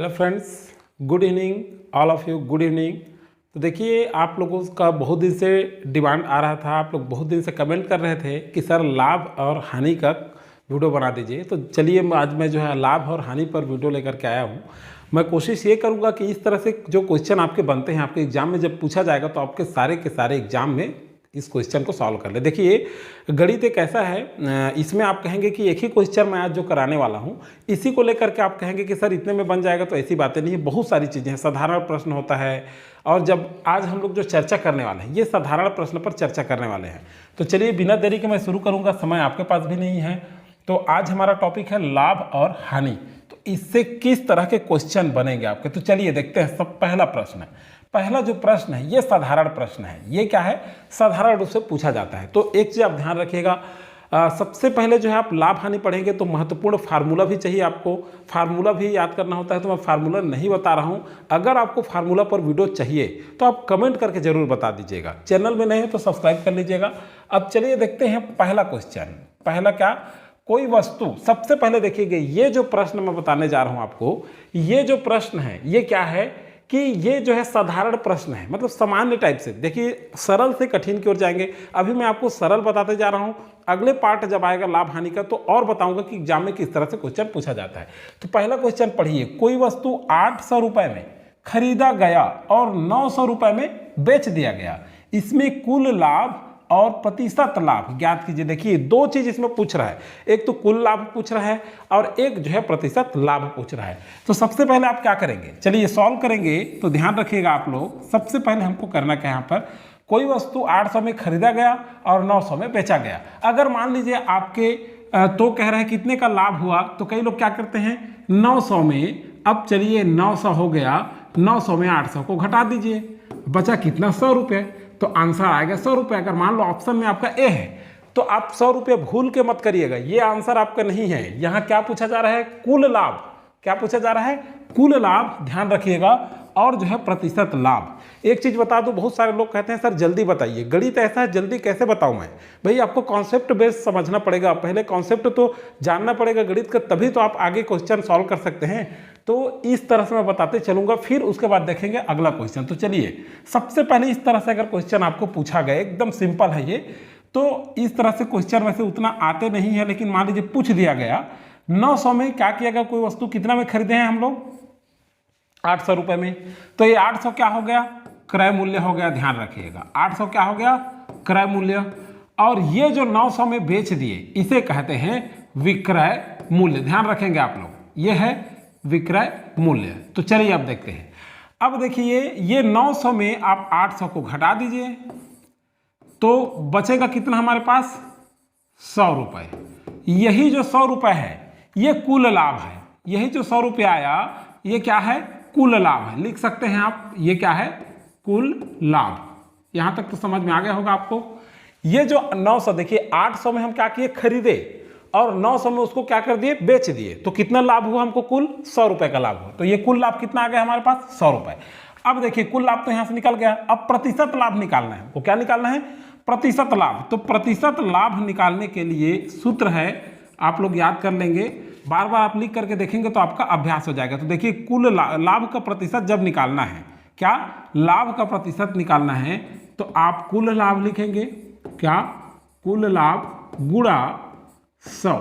Hello friends, good evening all of you, good evening. तो देखिए, आप लोगों का बहुत दिन से डिमांड आ रहा था, आप लोग बहुत दिन से कमेंट कर रहे थे कि सर लाभ और हानि का वीडियो बना दीजिए। तो चलिए आज मैं जो है लाभ और हानि पर वीडियो लेकर के आया हूँ। मैं कोशिश ये करूँगा कि इस तरह से जो क्वेश्चन आपके बनते हैं आपके एग्जाम में जब पूछा जाएगा तो आपके सारे के सारे एग्जाम में इस क्वेश्चन को सॉल्व कर ले। देखिए, गणित एक ऐसा है, इसमें आप कहेंगे कि एक ही क्वेश्चन मैं आज जो कराने वाला हूँ इसी को लेकर के आप कहेंगे कि सर इतने में बन जाएगा, तो ऐसी बातें नहीं है। बहुत सारी चीज़ें हैं, साधारण प्रश्न होता है, और जब आज हम लोग जो चर्चा करने वाले हैं ये साधारण प्रश्न पर चर्चा करने वाले हैं। तो चलिए बिना देरी के मैं शुरू करूँगा, समय आपके पास भी नहीं है। तो आज हमारा टॉपिक है लाभ और हानि। तो इससे किस तरह के क्वेश्चन बनेंगे आपके, तो चलिए देखते हैं। सब पहला प्रश्न है, पहला जो प्रश्न है ये साधारण प्रश्न है। ये क्या है, साधारण रूप से पूछा जाता है। तो एक चीज़ आप ध्यान रखिएगा, सबसे पहले जो है आप लाभ हानि पढ़ेंगे तो महत्वपूर्ण फार्मूला भी चाहिए आपको, फार्मूला भी याद करना होता है। तो मैं फार्मूला नहीं बता रहा हूँ, अगर आपको फार्मूला पर वीडियो चाहिए तो आप कमेंट करके जरूर बता दीजिएगा। चैनल में नहीं है तो सब्सक्राइब कर लीजिएगा। अब चलिए देखते हैं पहला क्वेश्चन। पहला क्या, कोई वस्तु, सबसे पहले देखिएगा ये जो प्रश्न मैं बताने जा रहा हूँ आपको, ये जो प्रश्न है ये क्या है कि ये जो है साधारण प्रश्न है, मतलब सामान्य टाइप से। देखिए सरल से कठिन की ओर जाएंगे। अभी मैं आपको सरल बताते जा रहा हूँ, अगले पार्ट जब आएगा लाभ हानि का तो और बताऊंगा कि एग्जाम में किस तरह से क्वेश्चन पूछा जाता है। तो पहला क्वेश्चन पढ़िए, कोई वस्तु 800 रुपये में खरीदा गया और 900 रुपये में बेच दिया गया, इसमें कुल लाभ और प्रतिशत लाभ ज्ञात कीजिए। देखिए दो चीज इसमें पूछ रहा है, एक तो कुल लाभ पूछ रहा है और एक जो है प्रतिशत लाभ पूछ रहा है। तो सबसे पहले आप क्या करेंगे, चलिए सॉल्व करेंगे। तो ध्यान रखिएगा आप लोग, सबसे पहले हमको करना क्या, यहाँ पर कोई वस्तु 800 में खरीदा गया और 900 में बेचा गया। अगर मान लीजिए आपके तो कह रहे हैं कितने का लाभ हुआ, तो कई लोग क्या करते हैं 900 में, अब चलिए 900 हो गया, 900 में 800 को घटा दीजिए, बचा कितना 100 रुपये। तो आंसर आएगा 100 रुपये। अगर मान लो ऑप्शन में आपका ए है तो आप 100 रुपये भूल के मत करिएगा, ये आंसर आपका नहीं है। यहाँ क्या पूछा जा रहा है, कुल लाभ। क्या पूछा जा रहा है, कुल लाभ, ध्यान रखिएगा। और जो है प्रतिशत लाभ। एक चीज बता दूं, बहुत सारे लोग कहते हैं सर जल्दी बताइए, गणित ऐसा है जल्दी कैसे बताऊं मैं। भाई आपको कॉन्सेप्ट बेस समझना पड़ेगा, पहले कॉन्सेप्ट तो जानना पड़ेगा गणित का, तभी तो आप आगे क्वेश्चन सॉल्व कर सकते हैं। तो इस तरह से मैं बताते चलूंगा, फिर उसके बाद देखेंगे अगला क्वेश्चन। तो चलिए सबसे पहले इस तरह से अगर क्वेश्चन आपको पूछा गया, एकदम सिंपल है ये। तो इस तरह से क्वेश्चन वैसे उतना आते नहीं है, लेकिन मान लीजिए पूछ दिया गया 900 में क्या किया गया, कोई वस्तु कितना में खरीदे हैं हम लोग 800 रुपये में। तो ये 800 क्या हो गया, क्रय मूल्य हो गया। ध्यान रखिएगा 800 क्या हो गया, क्रय मूल्य। और ये जो 900 में बेच दिए इसे कहते हैं विक्रय मूल्य। ध्यान रखेंगे आप लोग, ये है विक्रय मूल्य। तो चलिए अब देखते हैं। अब देखिए ये 900 में आप 800 को घटा दीजिए तो बचेगा कितना हमारे पास, 100 रुपये। यही जो 100 रुपये है ये कुल लाभ है। यही जो 100 रुपये आया ये क्या है, कुल लाभ है। लिख सकते हैं आप, ये क्या है, कुल लाभ। यहां तक तो समझ में आ गया होगा आपको। ये जो 900, देखिए 800 में हम क्या किए, खरीदे, और 900 में उसको क्या कर दिए, बेच दिए। तो कितना लाभ हुआ हमको, कुल 100 रुपए का लाभ हुआ। तो ये कुल लाभ कितना आ गया हमारे पास, 100 रुपए। अब देखिए कुल लाभ तो यहां से निकल गया, अब प्रतिशत लाभ निकालना है। वो क्या निकालना है, प्रतिशत लाभ। तो प्रतिशत लाभ निकालने के लिए सूत्र है, आप लोग याद कर लेंगे, बार बार आप लिख करके देखेंगे तो आपका अभ्यास हो जाएगा। तो देखिए कुल लाभ का प्रतिशत जब निकालना है, क्या लाभ का प्रतिशत निकालना है, तो आप कुल लाभ लिखेंगे, क्या, कुल लाभ गुणा 100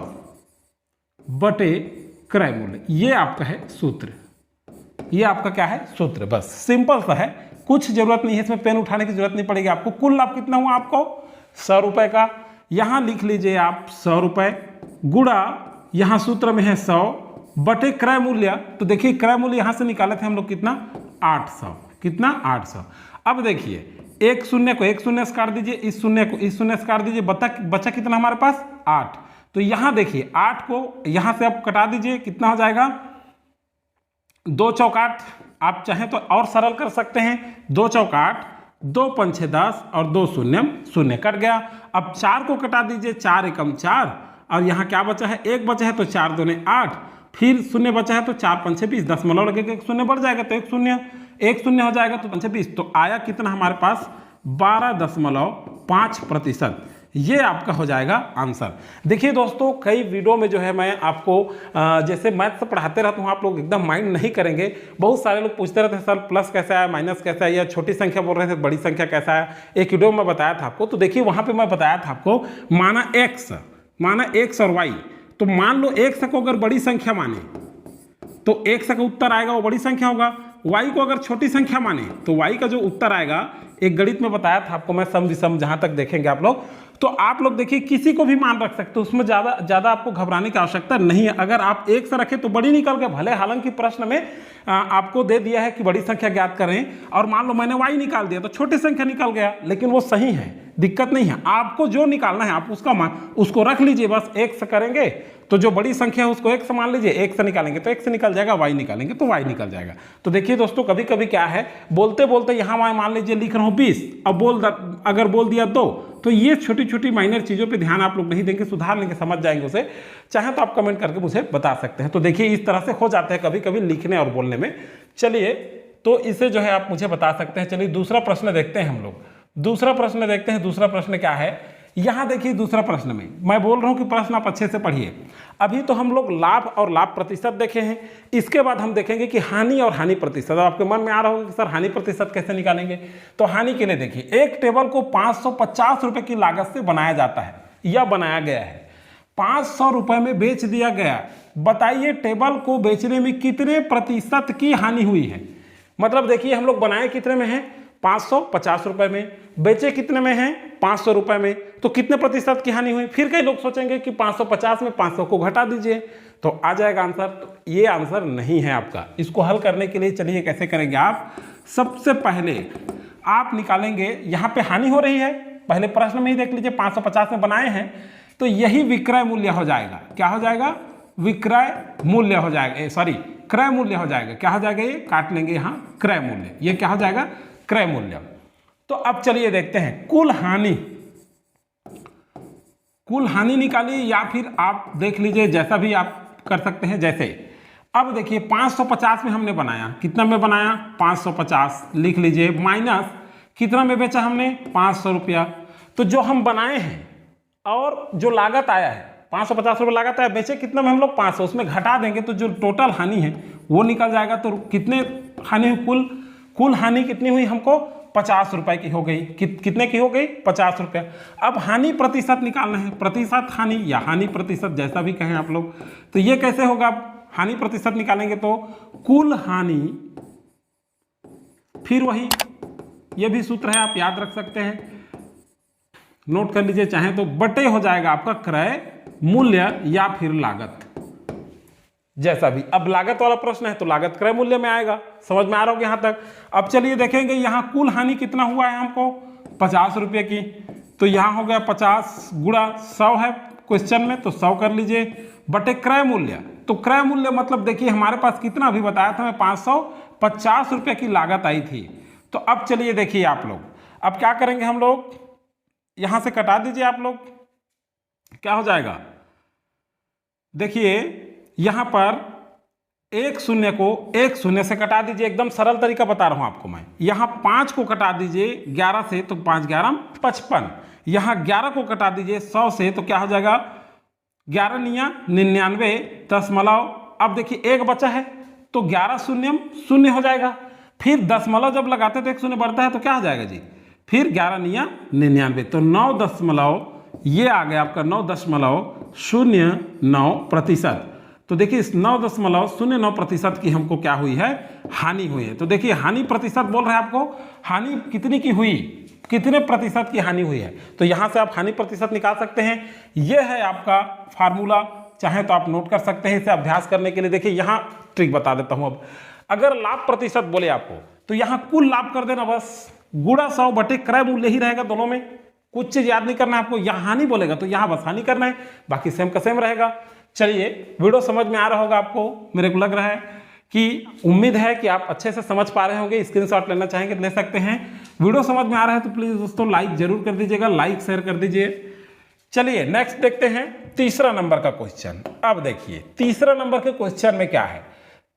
बटे क्रय मूल्य। ये आपका है सूत्र, ये आपका क्या है, सूत्र। बस सिंपल सा है, कुछ जरूरत नहीं है इसमें, पेन उठाने की जरूरत नहीं पड़ेगी आपको। कुल लाभ कितना हुआ आपको, 100 रुपए का। यहां लिख लीजिए आप 100 रुपए गुणा, यहां सूत्र में है 100 बटे क्रय मूल्य। तो देखिए क्रय मूल्य यहां से निकाले थे हम लोग कितना, 800। कितना, 800। अब देखिए एक शून्य को एक शून्य से काट दीजिए, इस शून्य को इस शून्य से काट दीजिए, बचा कितना हमारे पास, 8। तो यहां देखिए 8 को यहां से आप कटा दीजिए, कितना हो जाएगा, 2 चौकाट। आप चाहें तो और सरल कर सकते हैं, 2 चौकाट, 2 पंचे 10 और 2 शून्य शून्य, कट गया। अब 4 को कटा दीजिए, 4 एकम 4, और यहाँ क्या बचा है, 1 बचा है, तो 4 दूने 8, फिर शून्य बचा है तो 4 पंचे 20, दशमलव लगेगा, एक शून्य बढ़ जाएगा तो एक शून्य हो जाएगा, तो पंचे 20। तो आया कितना हमारे पास, 12.5%। ये आपका हो जाएगा आंसर। देखिए दोस्तों, कई वीडियो में जो है मैं आपको जैसे मैथ्स पढ़ाते रहता हूँ, आप लोग एकदम माइंड नहीं करेंगे। बहुत सारे लोग पूछते रहते हैं सर प्लस कैसे आया, माइनस कैसे आया, या छोटी संख्या बोल रहे थे बड़ी संख्या कैसा आया। एक वीडियो में बताया था आपको, तो देखिए वहाँ पर मैं बताया था आपको, माना एक्स और वाई, तो मान लो एक्स को अगर बड़ी संख्या माने तो एक्स का उत्तर आएगा वो बड़ी संख्या होगा, वाई को अगर छोटी संख्या माने तो वाई का जो उत्तर आएगा, एक गणित में बताया था आपको मैं, सम विषम जहां तक देखेंगे आप लोग, तो आप लोग देखिए किसी को भी मान रख सकते हो, उसमें ज़्यादा आपको घबराने की आवश्यकता नहीं है। अगर आप एक से रखें तो बड़ी निकल गए, भले हालांकि प्रश्न में आपको दे दिया है कि बड़ी संख्या ज्ञात करें, और मान लो मैंने वाई निकाल दिया तो छोटी संख्या निकल गया, लेकिन वो सही है, दिक्कत नहीं है। आपको जो निकालना है आप उसको रख लीजिए, बस एक से करेंगे तो जो बड़ी संख्या है उसको एक से मान लीजिए, एक से निकालेंगे तो एक से निकल जाएगा, वाई निकालेंगे तो वाई निकल जाएगा। तो देखिए दोस्तों, कभी कभी क्या है, बोलते बोलते यहाँ मैं मान लीजिए लिख रहा हूँ 20, अब अगर बोल दिया 2, तो ये छोटी छोटी माइनर चीज़ों पे ध्यान आप लोग नहीं देंगे, सुधार लेंगे, समझ जाएंगे उसे। चाहे तो आप कमेंट करके मुझे बता सकते हैं। तो देखिए इस तरह से हो जाते हैं कभी कभी लिखने और बोलने में। चलिए, तो इसे जो है आप मुझे बता सकते हैं। चलिए दूसरा प्रश्न देखते हैं हम लोग, दूसरा प्रश्न देखते हैं। दूसरा प्रश्न क्या है, यहाँ देखिए दूसरा प्रश्न में मैं बोल रहा हूँ कि प्रश्न आप अच्छे से पढ़िए। अभी तो हम लोग लाभ और लाभ प्रतिशत देखे हैं, इसके बाद हम देखेंगे कि हानि और हानि प्रतिशत। अब आपके मन में आ रहा होगा कि सर हानि प्रतिशत कैसे निकालेंगे, तो हानि के लिए देखिए, एक टेबल को 550 रुपये की लागत से बनाया जाता है या बनाया गया है, 500 रुपये में बेच दिया गया। बताइए टेबल को बेचने में कितने प्रतिशत की हानि हुई है। मतलब देखिए हम लोग बनाए कितने में हैं, 550 रुपये में, बेचे कितने में हैं, 500 रुपये में, तो कितने प्रतिशत की हानि हुई। फिर कई लोग सोचेंगे कि 550 में 500 को घटा दीजिए तो आ जाएगा आंसर। तो ये आंसर नहीं है आपका। इसको हल करने के लिए चलिए कैसे करेंगे आप, सबसे पहले आप निकालेंगे, यहाँ पे हानि हो रही है, पहले प्रश्न में ही देख लीजिए 550 में बनाए हैं, तो यही विक्रय मूल्य हो जाएगा। क्या हो जाएगा, विक्रय मूल्य हो जाएगा, सॉरी क्रय मूल्य हो जाएगा। क्या हो जाएगा, ये काट लेंगे यहाँ, क्रय मूल्य, ये क्या हो जाएगा, क्रय मूल्य। तो अब चलिए देखते हैं कुल हानि निकालिए, या फिर आप देख लीजिए जैसा भी आप कर सकते हैं। जैसे अब देखिए 550 में हमने बनाया, कितना में बनाया, 550 लिख लीजिए, माइनस कितना में बेचा हमने, 500 रुपया। तो जो हम बनाए हैं और जो लागत आया है, 550 रुपये लागत आया, बेचे कितना में हम लोग, 500, उसमें घटा देंगे तो जो टोटल हानि है वो निकल जाएगा। तो कितने हानि हुई, कुल हानि कितनी हुई हमको, 50 रुपए की हो गई। कितने की हो गई, 50 रुपये। अब हानि प्रतिशत निकालना है, प्रतिशत हानि या हानि प्रतिशत जैसा भी कहें आप लोग। तो ये कैसे होगा, हानि प्रतिशत निकालेंगे तो कुल हानि, फिर वही, ये भी सूत्र है आप याद रख सकते हैं, नोट कर लीजिए चाहें तो, बटे हो जाएगा आपका क्रय मूल्य या फिर लागत, जैसा भी। अब लागत वाला प्रश्न है तो लागत क्रय मूल्य में आएगा। समझ में आ रहा होगा यहाँ तक। अब चलिए देखेंगे यहाँ कुल हानि कितना हुआ है हमको, 50 रुपये की। तो यहाँ हो गया 50 गुणा 100 है क्वेश्चन में, तो 100 कर लीजिए, बटे क्रय मूल्य। तो क्रय मूल्य मतलब देखिए हमारे पास कितना अभी बताया था मैं, 550 रुपये की लागत आई थी। तो अब चलिए देखिए आप लोग, अब क्या करेंगे हम लोग, यहाँ से कटा दीजिए आप लोग, क्या हो जाएगा, देखिए यहाँ पर एक शून्य को एक शून्य से कटा दीजिए, एकदम सरल तरीका बता रहा हूँ आपको मैं। यहाँ 5 को कटा दीजिए 11 से, तो 5 11 55। यहाँ 11 को कटा दीजिए 100 से, तो क्या हो जाएगा, 11 निया 99 दशमलव। अब देखिए एक बचा है तो 11 शून्य शून्य हो जाएगा। फिर दशमलव जब लगाते तो एक शून्य बढ़ता है तो क्या हो जाएगा जी, फिर 11 निया 99, तो 9 दशमलव, ये आ गया आपका 9.09%। तो देखिए इस 9.09% की हमको क्या हुई है, हानि हुई है। तो देखिए हानि प्रतिशत बोल रहे हैं आपको, हानि कितनी की हुई, कितने प्रतिशत की हानि हुई है। तो यहाँ से आप हानि प्रतिशत निकाल सकते हैं। यह है आपका फार्मूला, चाहे तो आप नोट कर सकते हैं इसे अभ्यास करने के लिए। देखिए यहाँ ट्रिक बता देता हूँ। अब अगर लाभ प्रतिशत बोले आपको, तो यहाँ कुल लाभ कर देना, बस गुणा 100 बटे क्रय मूल्य ही रहेगा दोनों में, कुछ चीज याद नहीं करना है आपको। यहाँ हानि बोलेगा तो यहाँ बस हानि करना है, बाकी सेम का सेम रहेगा। चलिए वीडियो समझ में आ रहा होगा आपको, मेरे को लग रहा है कि, उम्मीद है कि आप अच्छे से समझ पा रहे होंगे। स्क्रीनशॉट लेना चाहेंगे ले सकते हैं। वीडियो समझ में आ रहा है तो प्लीज दोस्तों लाइक जरूर कर दीजिएगा, लाइक शेयर कर दीजिए। चलिए नेक्स्ट देखते हैं तीसरा नंबर का क्वेश्चन। अब देखिए तीसरा नंबर के क्वेश्चन में क्या है,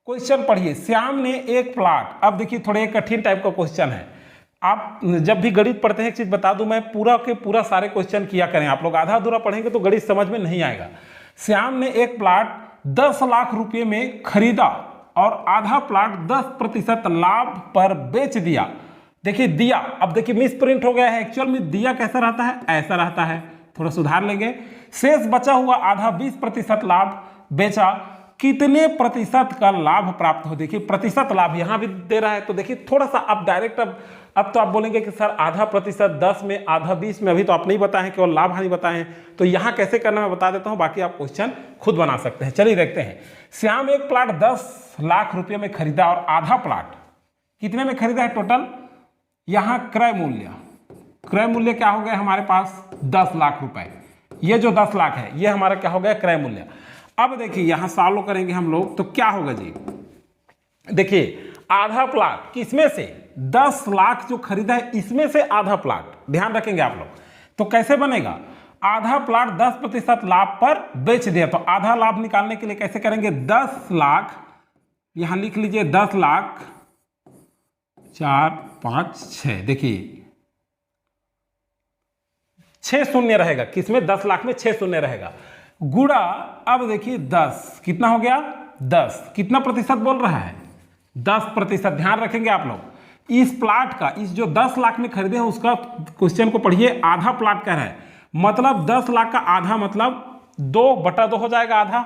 क्वेश्चन पढ़िए। श्याम ने एक प्लाट, अब देखिए थोड़े कठिन टाइप का क्वेश्चन है। आप जब भी गणित पढ़ते हैं, एक चीज बता दूं मैं, पूरा के पूरा सारे क्वेश्चन किया करें। आप लोग आधा अधूरा पढ़ेंगे तो गणित समझ में नहीं आएगा। श्याम ने एक प्लाट 10 लाख रुपए में खरीदा और आधा प्लाट 10% लाभ पर बेच दिया। देखिए दिया, अब देखिए मिस प्रिंट हो गया है। एक्चुअल में दिया कैसा रहता है, ऐसा रहता है, थोड़ा सुधार लेंगे। शेष बचा हुआ आधा 20% लाभ बेचा, कितने प्रतिशत का लाभ प्राप्त हो। देखिए प्रतिशत लाभ यहां भी दे रहा है, तो देखिए थोड़ा सा आप डायरेक्ट अब तो आप बोलेंगे कि सर आधा प्रतिशत 10 में, आधा 20 में, अभी तो आप नहीं बताए हैं, केवल लाभ हानि बताए हैं। तो यहां कैसे करना मैं बता देता हूं, बाकी आप क्वेश्चन खुद बना सकते हैं। चलिए देखते हैं। श्याम एक प्लाट 10 लाख रुपए में खरीदा और आधा प्लाट कितने में खरीदा है टोटल। यहां क्रय मूल्य क्या हो गया हमारे पास 10 लाख रुपए। ये जो 10 लाख है ये हमारा क्या हो गया क्रय मूल्य। अब देखिए यहां सॉल्व करेंगे हम लोग तो क्या होगा जी। देखिए आधा प्लाट किसमें से, 10 लाख जो खरीदा है इसमें से आधा प्लाट, ध्यान रखेंगे आप लोग। तो कैसे बनेगा, आधा प्लाट 10% लाभ पर बेच दिया। तो आधा लाभ निकालने के लिए कैसे करेंगे, 10 लाख, यहां लिख लीजिए 10 लाख 4 5 6, देखिए 6 शून्य रहेगा किसमें, 10 लाख में 6 शून्य रहेगा, गुणा अब देखिए 10 कितना हो गया 10, कितना प्रतिशत बोल रहा है 10%। ध्यान रखेंगे आप लोग इस प्लाट का, इस जो 10 लाख में खरीदे हैं उसका क्वेश्चन को पढ़िए, आधा प्लाट का है, मतलब 10 लाख का आधा मतलब 2/2 हो जाएगा आधा।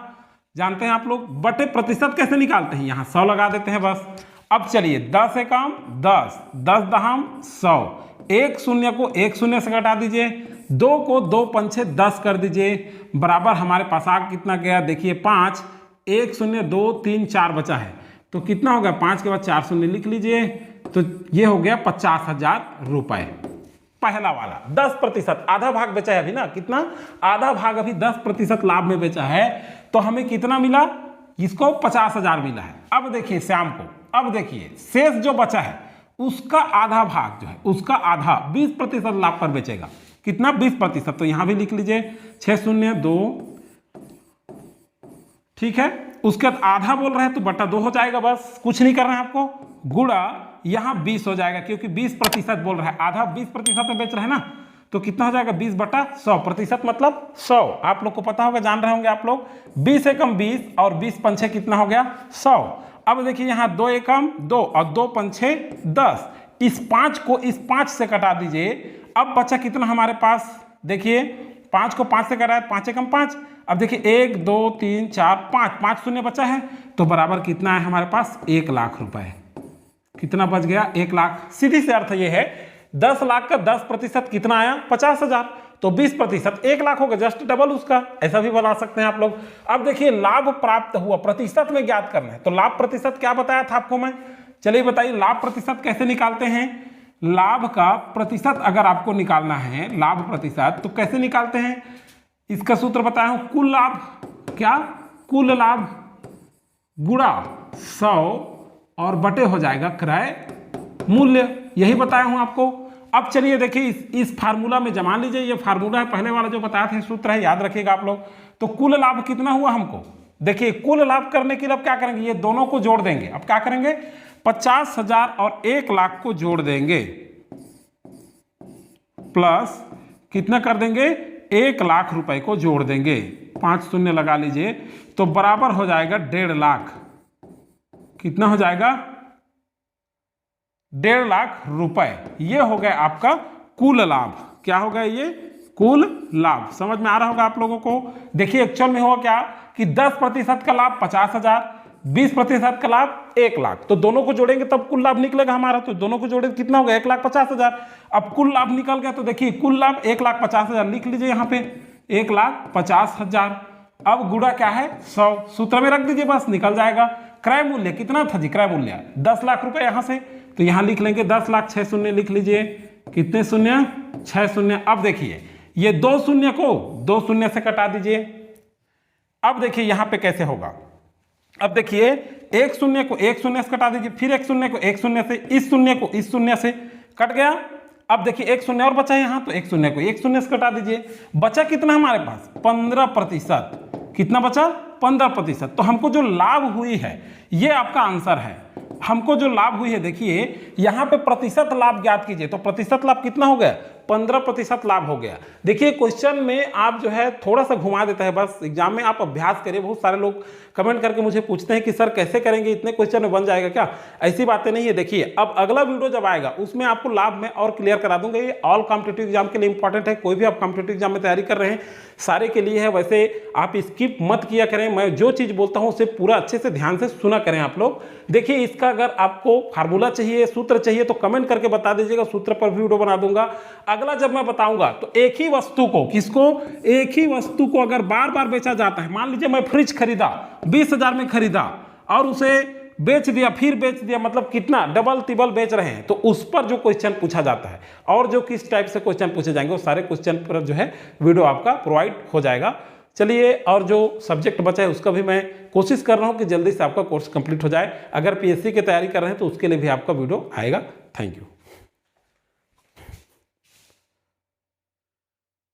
जानते हैं आप लोग बटे प्रतिशत कैसे निकालते हैं, यहां 100 लगा देते हैं बस। अब चलिए 10 एकम 10, 10 दहम 100, एक शून्य को एक शून्य से घटा दीजिए, 2 को 2 पंछे 10 कर दीजिए, बराबर हमारे पास आ कितना गया, देखिए 5, 1 शून्य 2 3 4 बचा है, तो कितना होगा 5 के बाद 4 शून्य लिख लीजिए, तो ये हो गया 50,000 रुपए। पहला वाला 10%, आधा भाग बेचा है अभी ना, कितना आधा भाग अभी 10% लाभ में बेचा है, तो हमें कितना मिला, इसको 50,000 मिला है। अब देखिए श्याम को, अब देखिए शेष जो बचा है उसका आधा भाग जो है, उसका आधा 20% लाभ पर बेचेगा, कितना 20%, तो यहां भी लिख लीजिए 602, ठीक है। उसके बाद आधा बोल रहे हैं तो बटा 2 हो जाएगा, बस कुछ नहीं करना है आपको, गुणा यहां 20 हो जाएगा क्योंकि 20% बोल रहा है, आधा 20% में बेच रहे हैं ना, तो कितना हो जाएगा 20/100, प्रतिशत मतलब 100। आप लोग को पता होगा, जान रहे होंगे आप लोग, 20 एकम 20 और 20 पंछे कितना हो गया 100। अब देखिए यहाँ 2 एकम 2 और 2 पंछे 10, इस 5 को इस 5 से कटा दीजिए, अब बचा कितना हमारे पास, देखिए 5 को 5 से कटा है, 5 एकम 5, अब देखिए 1 2 3 4 5, 5 शून्य बचा है, तो बराबर कितना है हमारे पास 1 लाख रुपए। कितना बच गया 1 लाख। सीधी से अर्थ ये है 10 लाख का 10% कितना आया 50,000, तो 20% 1 लाख होगा, जस्ट डबल उसका, ऐसा भी बना सकते हैं आप लोग। अब देखिए लाभ प्राप्त हुआ प्रतिशत में ज्ञात करना है, तो लाभ प्रतिशत क्या बताया था आपको मैं, चलिए बताइए लाभ प्रतिशत कैसे निकालते हैं। लाभ का प्रतिशत अगर आपको निकालना है, लाभ प्रतिशत, तो कैसे निकालते हैं, इसका सूत्र बताया हूं, कुल लाभ, क्या कुल लाभ गुणा 100 और बटे हो जाएगा क्रय मूल्य, यही बताया हूं आपको। अब चलिए देखिए इस फार्मूला में जमा लीजिए, ये फार्मूला है पहले वाला जो बताया था, सूत्र है, याद रखिएगा आप लोग। तो कुल लाभ कितना हुआ हमको, देखिए कुल लाभ करने के लिए अब क्या करेंगे, ये दोनों को जोड़ देंगे। अब क्या करेंगे 50,000 और 1 लाख को जोड़ देंगे, प्लस कितना कर देंगे 1 लाख रुपए को जोड़ देंगे, 5 शून्य लगा लीजिए, तो बराबर हो जाएगा 1.5 लाख। कितना हो जाएगा 1.5 लाख रुपए। ये हो गया आपका कुल लाभ। क्या हो गया ये कुल लाभ, समझ में आ रहा होगा आप लोगों को। देखिए एक्चुअल में हुआ क्या कि 10% का लाभ 50,000, 20% का लाभ 1 लाख, तो दोनों को जोड़ेंगे तब कुल लाभ निकलेगा हमारा, तो दोनों को जोड़ेंगे कितना होगा 1,50,000। अब कुल लाभ निकल गया, तो देखिए कुल लाभ 1,50,000 लिख लीजिए यहाँ पे 1,50,000। अब गुणा क्या है 100, सूत्र में रख दीजिए बस, निकल जाएगा। क्रय मूल्य कितना था जी, क्रय मूल्य 10 लाख रुपए यहाँ से, तो यहाँ लिख लेंगे 10 लाख 6 शून्य लिख लीजिए, कितने शून्य 6 शून्य। अब देखिए ये 2 शून्य को 2 शून्य से कटा दीजिए। अब देखिए यहाँ पे कैसे होगा, अब देखिए 1 शून्य को 1 शून्य से कटा दीजिए, फिर 1 शून्य को 1 शून्य से, इस शून्य को इस शून्य से कट गया। अब देखिए 1 शून्य और बचा है यहाँ, तो 1 शून्य को 1 शून्य से कटा दीजिए, बचा कितना हमारे पास 15%। कितना बचा 15%। तो हमको जो लाभ हुई है ये आपका आंसर है। हमको जो लाभ हुई है, देखिए यहाँ पे प्रतिशत लाभ ज्ञात कीजिए, तो प्रतिशत लाभ कितना हो गया, 15% लाभ हो गया। देखिए क्वेश्चन में आप जो है थोड़ा सा घुमा देता है, बस एग्जाम में आप अभ्यास करिए। बहुत सारे लोग कमेंट करके मुझे पूछते हैं कि सर कैसे करेंगे, इतने क्वेश्चन में बन जाएगा क्या? ऐसी बातें नहीं है। देखिए अब अगला वीडियो जब आएगा उसमें आपको लाभ में और क्लियर करा दूंगा। ये ऑल कॉम्पिटिटिव एग्जाम के लिए इंपॉर्टेंट है, कोई भी आप कॉम्पिटिटिव एग्जाम में तैयारी कर रहे हैं सारे के लिए है। वैसे आप स्किप मत किया करें, मैं जो चीज़ बोलता हूँ उसे पूरा अच्छे से ध्यान से सुना करें आप लोग। देखिए इसका अगर आपको फार्मूला चाहिए, सूत्र चाहिए तो कमेंट करके बता दीजिएगा, सूत्र पर भी वीडियो बना दूंगा। अगला जब मैं बताऊंगा तो एक ही वस्तु को, किसको, एक ही वस्तु को अगर बार बार बेचा जाता है, मान लीजिए मैं फ्रिज खरीदा 20,000 में खरीदा और उसे बेच दिया, फिर बेच दिया, मतलब कितना डबल तिबल बेच रहे हैं, तो उस पर जो क्वेश्चन पूछा जाता है और जो किस टाइप से क्वेश्चन पूछे जाएंगे वो सारे क्वेश्चन पर जो है वीडियो आपका प्रोवाइड हो जाएगा। चलिए, और जो सब्जेक्ट बचा है उसका भी मैं कोशिश कर रहा हूं कि जल्दी से आपका कोर्स कंप्लीट हो जाए। अगर पीएससी की तैयारी कर रहे हैं तो उसके लिए भी आपका वीडियो आएगा। Thank you.